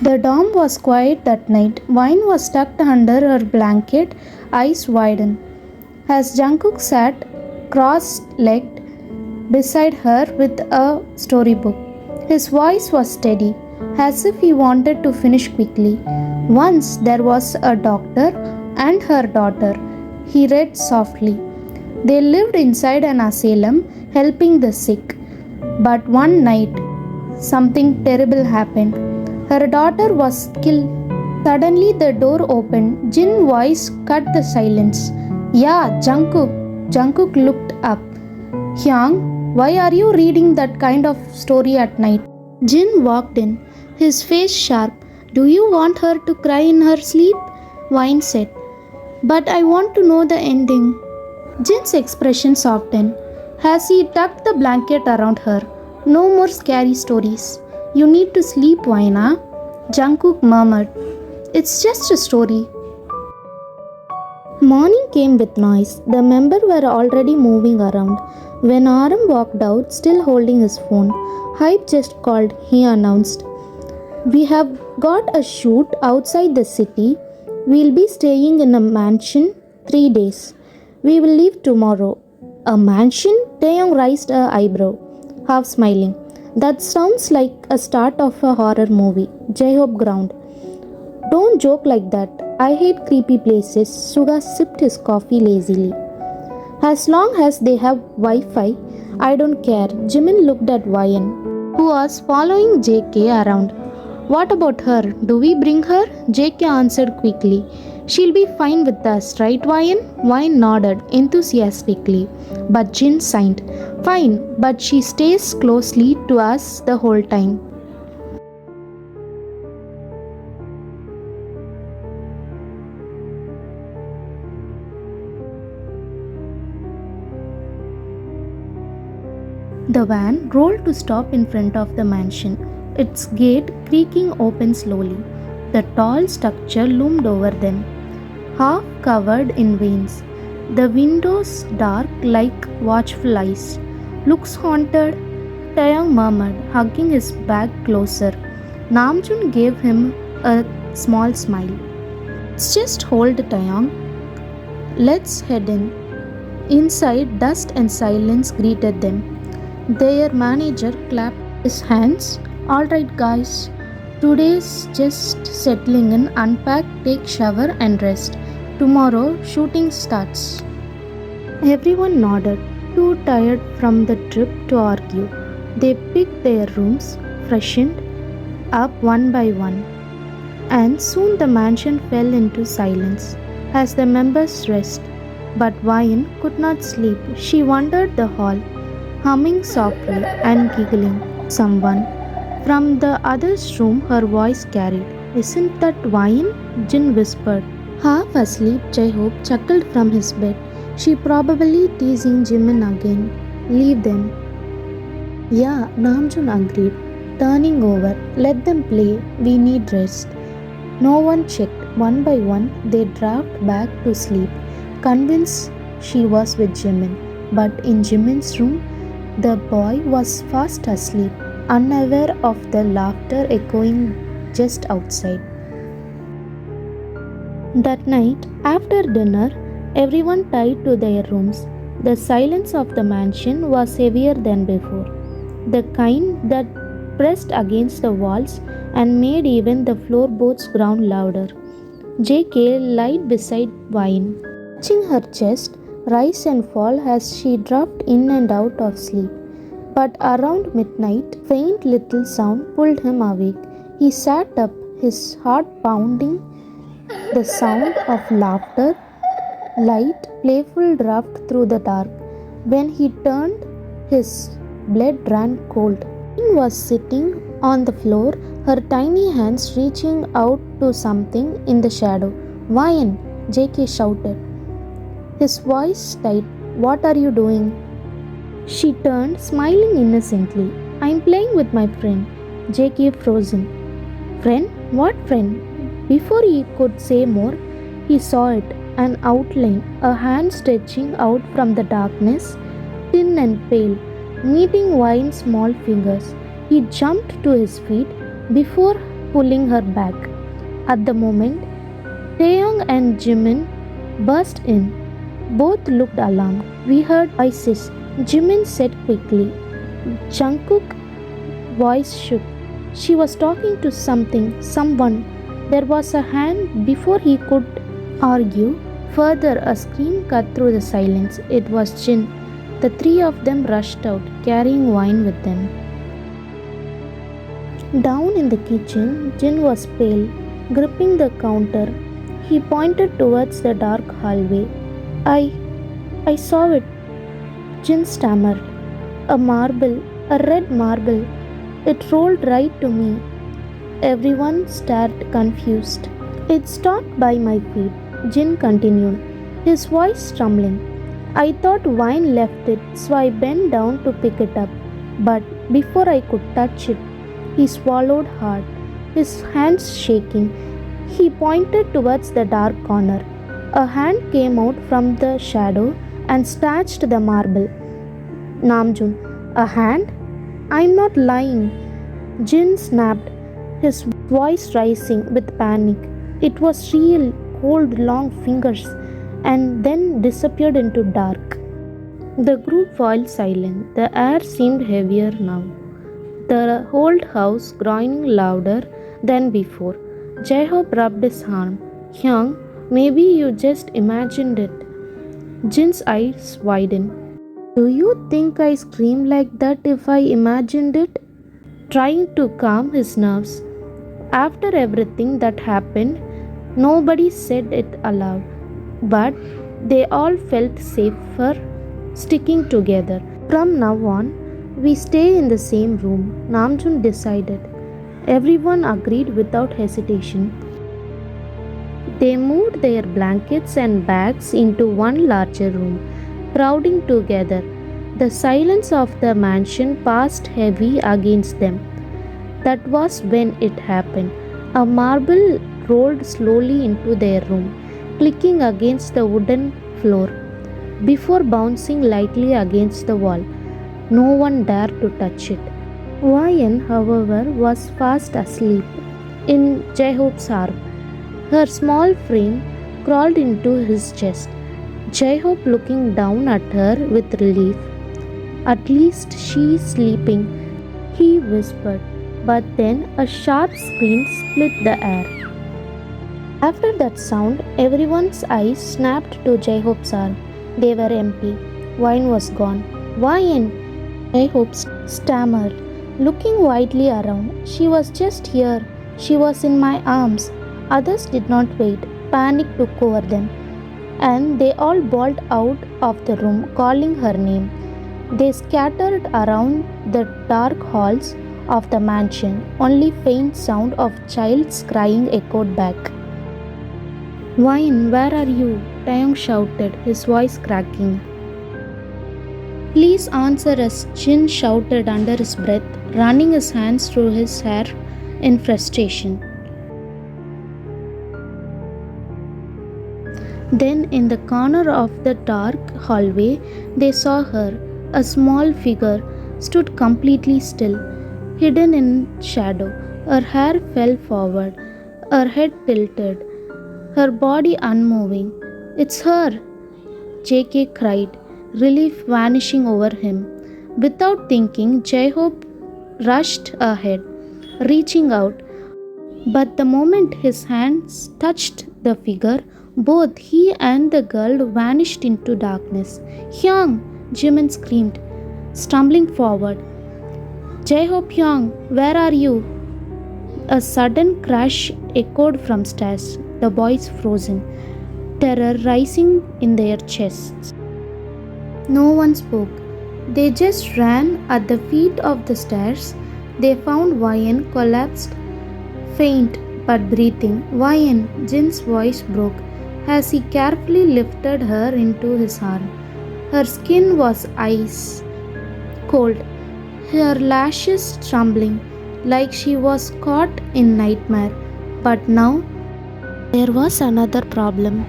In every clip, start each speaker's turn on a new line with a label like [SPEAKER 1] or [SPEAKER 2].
[SPEAKER 1] The dorm was quiet that night. Wine was tucked under her blanket, eyes widened. As Jungkook sat cross-legged beside her with a storybook, his voice was steady, as if he wanted to finish quickly. Once there was a doctor and her daughter, he read softly. They lived inside an asylum, helping the sick. But one night, something terrible happened. Her daughter was killed. Suddenly the door opened. Jin's voice cut the silence. Yeah, Jungkook. Jungkook looked up. Hyung, why are you reading that kind of story at night? Jin walked in, his face sharp. Do you want her to cry in her sleep? Wine said. But I want to know the ending. Jin's expression softened as he tucked the blanket around her. No more scary stories. You need to sleep, Waina, Jungkook murmured. It's just a story. Morning came with noise. The members were already moving around. When Aram walked out, still holding his phone, Hype just called, he announced. We have got a shoot outside the city. We'll be staying in a mansion 3 days. We will leave tomorrow. A mansion? Taeyong raised an eyebrow, half smiling. That sounds like a start of a horror movie. J-Hope ground. Don't joke like that. I hate creepy places. Suga sipped his coffee lazily. As long as they have Wi-Fi, I don't care. Jimin looked at Ryan, who was following JK around. What about her? Do we bring her? JK answered quickly. She'll be fine with us, right, Ryan? Ryan nodded enthusiastically, but Jin signed. Fine, but she stays closely to us the whole time. The van rolled to stop in front of the mansion, its gate creaking open slowly. The tall structure loomed over them, half covered in vines. The windows dark like watchful eyes. Looks haunted, Taeyong murmured, hugging his bag closer. Namjoon gave him a small smile. Let's just hold Taeyong. Let's head in. Inside, dust and silence greeted them. Their manager clapped his hands. All right, guys. Today's just settling in, unpack, take shower and rest. Tomorrow, shooting starts. Everyone nodded, too tired from the trip to argue. They picked their rooms, freshened up one by one. And soon the mansion fell into silence as the members rest. But Ryan could not sleep. She wandered the hall, humming softly and giggling. Someone from the other's room her voice carried. Isn't that Ryan? Jin whispered. Half asleep, J-Hope chuckled from his bed. She probably teasing Jimin again. Leave them. Yeah, Namjoon agreed, turning over. Let them play. We need rest. No one checked. One by one, they dropped back to sleep, convinced she was with Jimin. But in Jimin's room, the boy was fast asleep, unaware of the laughter echoing just outside. That night, after dinner, everyone tied to their rooms. The silence of the mansion was heavier than before, the kind that pressed against the walls and made even the floorboards ground louder. JK lied beside Vine, watching her chest rise and fall as she dropped in and out of sleep. But around midnight, faint little sound pulled him awake. He sat up, his heart pounding. The sound of laughter, light, playful draft through the dark. When he turned, his blood ran cold. Jane was sitting on the floor, her tiny hands reaching out to something in the shadow. Ryan, JK shouted. His voice tight. What are you doing? She turned, smiling innocently. I'm playing with my friend. JK frozen. Friend? What friend? Before he could say more, he saw it, an outline, a hand stretching out from the darkness, thin and pale, meeting Vine's small fingers. He jumped to his feet before pulling her back. At the moment, Taeyong and Jimin burst in. Both looked alarmed. We heard voices, Jimin said quickly. Jungkook's voice shook. She was talking to someone. There was a hand before he could argue. Further, a scream cut through the silence. It was Jin. The three of them rushed out, carrying wine with them. Down in the kitchen, Jin was pale, gripping the counter. He pointed towards the dark hallway. I saw it, Jin stammered. A marble, a red marble. It rolled right to me. Everyone stared confused. It stopped by my feet, Jin continued, his voice trembling. I thought wine left it, so I bent down to pick it up. But before I could touch it, he swallowed hard, his hands shaking. He pointed towards the dark corner. A hand came out from the shadow and snatched the marble. Namjoon, a hand? I'm not lying. Jin snapped, his voice rising with panic. It was real, cold, long fingers, and then disappeared into dark. The group fell silent. The air seemed heavier now. The whole house groaning louder than before. Jaehope rubbed his arm. Hyung, maybe you just imagined it. Jin's eyes widened. Do you think I scream like that if I imagined it? Trying to calm his nerves. After everything that happened, nobody said it aloud, but they all felt safer sticking together. From now on, we stay in the same room, Namjoon decided. Everyone agreed without hesitation. They moved their blankets and bags into one larger room, crowding together. The silence of the mansion passed heavy against them. That was when it happened. A marble rolled slowly into their room, clicking against the wooden floor, before bouncing lightly against the wall. No one dared to touch it. Wayan, however, was fast asleep in Jaehope's arm. Her small frame crawled into his chest. Jaehope looking down at her with relief. At least she's sleeping, he whispered, but then a sharp scream split the air. After that sound, everyone's eyes snapped to Jaehope's arm. They were empty. Wine was gone. Wine! Jaehope stammered, looking widely around. She was just here. She was in my arms. Others did not wait. Panic took over them, and they all bawled out of the room, calling her name. They scattered around the dark halls of the mansion. Only faint sound of child's crying echoed back. Wine, where are you? Taeyong shouted, his voice cracking. Please answer us, Jin shouted under his breath, running his hands through his hair in frustration. Then, in the corner of the dark hallway, they saw her. A small figure stood completely still, hidden in shadow. Her hair fell forward, her head tilted, her body unmoving. It's her! JK cried, relief vanishing over him. Without thinking, Jaehope rushed ahead, reaching out. But the moment his hands touched the figure, both he and the girl vanished into darkness. Hyung! Jimin screamed, stumbling forward. Jaehope, Hyung, where are you? A sudden crash echoed from stairs. The boys frozen, terror rising in their chests. No one spoke. They just ran at the feet of the stairs. They found Wayan collapsed, faint but breathing. Wayan, Jin's voice broke as he carefully lifted her into his arm. Her skin was ice cold, her lashes trembling like she was caught in nightmare. But now there was another problem.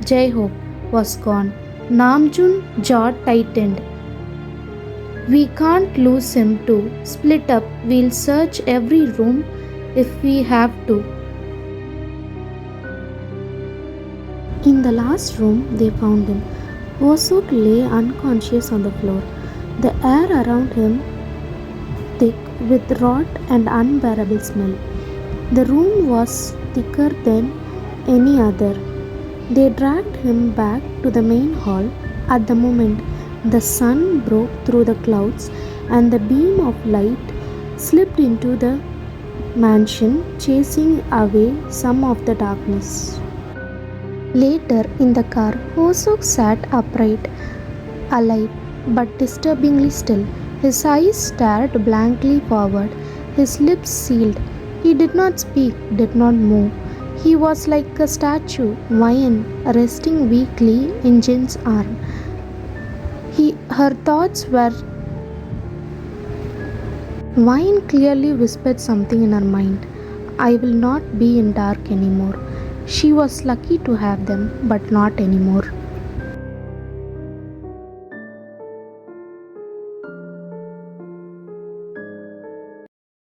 [SPEAKER 1] Jaehope was gone. Namjoon's jaw tightened. We can't lose him too. Split up. We'll search every room if we have to. In the last room, they found him. Osuk lay unconscious on the floor, the air around him thick with rot and unbearable smell. The room was thicker than any other. They dragged him back to the main hall. At the moment, the sun broke through the clouds and the beam of light slipped into the mansion, chasing away some of the darkness. Later in the car, Hosok sat upright, alive but disturbingly still. His eyes stared blankly forward, his lips sealed. He did not speak, did not move. He was like a statue, Vian, resting weakly in Jin's arm. Her thoughts were. Vian clearly whispered something in her mind. I will not be in dark anymore. She was lucky to have them, but not anymore.